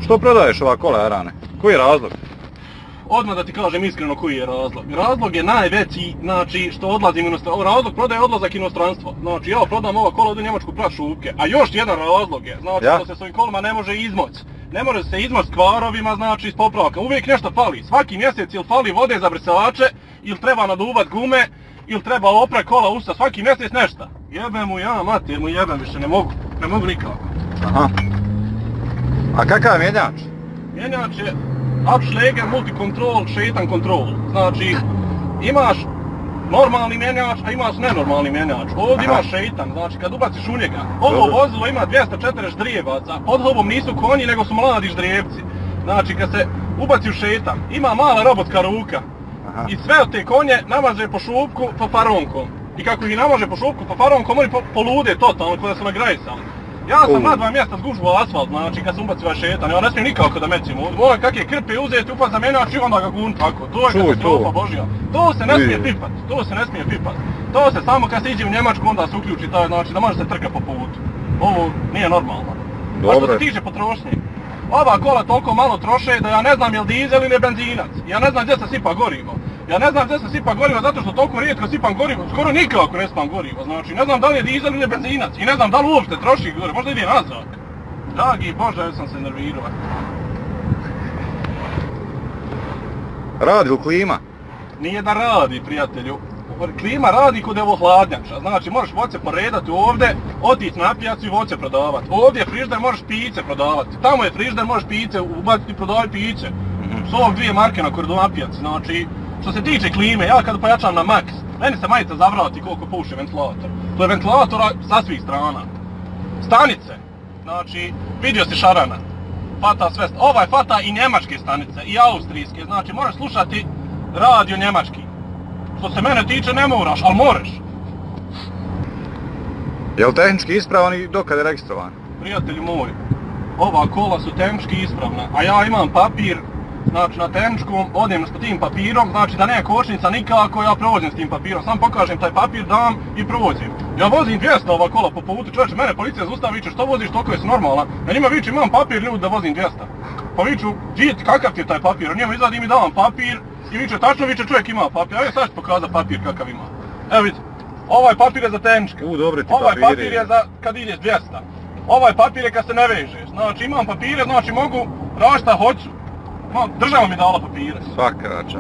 Što prodaješ ova kola, Jarane? Koji je razlog? Odmah da ti kažem iskreno koji je razlog. Razlog je najveći, znači, što odlazim u inostranstvo. Razlog prodaje odlazak inostranstvo. Znači, ja prodam ova kola, odu u Njemačku prat šupke. A još jedan razlog je, znači, što se s ovim kolima ne može izmoć. Ne može se izmoć s kvarovima, znači, s popravka. Uvijek nešto fali. Svaki mjesec ili fali vode za brisače, ili treba naduvat gume, ili treba oprat kola usta, svaki mjesec nešto. Jebem mu ja, mater mu jebem, više ne mogu nikako. Aha. A kakav je mjenjač? Mjenjač je Abschläger multicontrol, šetan control. Znači, imaš normalni mjenjač, a imaš nenormalni mjenjač. Ovdje imaš šetan, znači kad ubaciš u njega. Ovo vozilo ima 240 ždrijebaca, pod hobom nisu konji, nego su mladi ždrijebci. Znači, kad se ubaci u šetan, ima mala robotska ruka. I sve od te konje namaže po šupku faronkom. I kako ih namaže po šupku faronkom, oni polude totalno, kada su nagrajsali. Ja sam na 2 mjesta zgužvao asfalt, znači kad sam ubacio ovaj šetan, ja ne smijem nikako da mećem ovdje. Moram kakve krpe uzeti, upad za mjenjač i onda ga gun tako. To je katastrofa Božja. To se ne smije pipat. To se samo kad se iđe u Njemačku onda se uključi taj, znači da može se trka po putu. Ovo nije normalno. A što se tiče potrošnje, ova kola toliko malo troše da ja ne znam je li dizel ili benzinac. Ja ne znam gdje se sipa gorivo. Zato što toliko rijetko sipam gorivo, skoro nikako ne spam gorivo. Znači, ne znam da li je dizel ili benzinac i ne znam da li uopšte troši gorivo, možda ide nazad. Dragi Bože, ja sam se nervirao. Radi li klima? Nije da radi, prijatelju. Klima radi kod evo hladnjača, znači možeš voće poredati ovdje, otići na pijacu i voće prodavati. Ovdje je frižder, možeš piće prodavati. Tamo je frižder, možeš piće ubaciti i prodavati piće. Su ovog 2 marke na koridoru na pijaci, znači što se tiče klime, ja kad pojačam na max, meni se majica zavrati koliko puše ventilator. To je ventilatora sa svih strana. Stanice, znači vidio si šarana, fata sve, ovaj fata i njemačke stanice, i austrijske, znači možeš slušati radio njemački. Što se mene tiče ne moraš, ali moraš. Je li tehnički ispravan i dokad je registrovan? Prijatelju moj, ova kola su tehnički ispravna, a ja imam papir, znači na tehničkom, odem s tim papirom, znači da nema kočnica nikako, ja provozim s tim papirom, sam pokažem taj papir, dam i provozim. Ja vozim 200 ova kola po putu, čovječe, mene policija zaustavi, viče što voziš, toliko je normalna. Na njima viče, imam papir ljudi da vozim 200. Pa viču, vidite kakav ti je taj papir, on njemu izvadim i davam papir, i viče, tačno viče, čovjek ima papir, a sad ću pokazati papir kakav ima. Evo vidite, ovaj papir je za tehničke, ovaj papir je za kad ideš 200, ovaj papir je kad se ne vežeš, znači imam papire, znači mogu raditi šta hoću. Država mi dala papire. Svaka rača.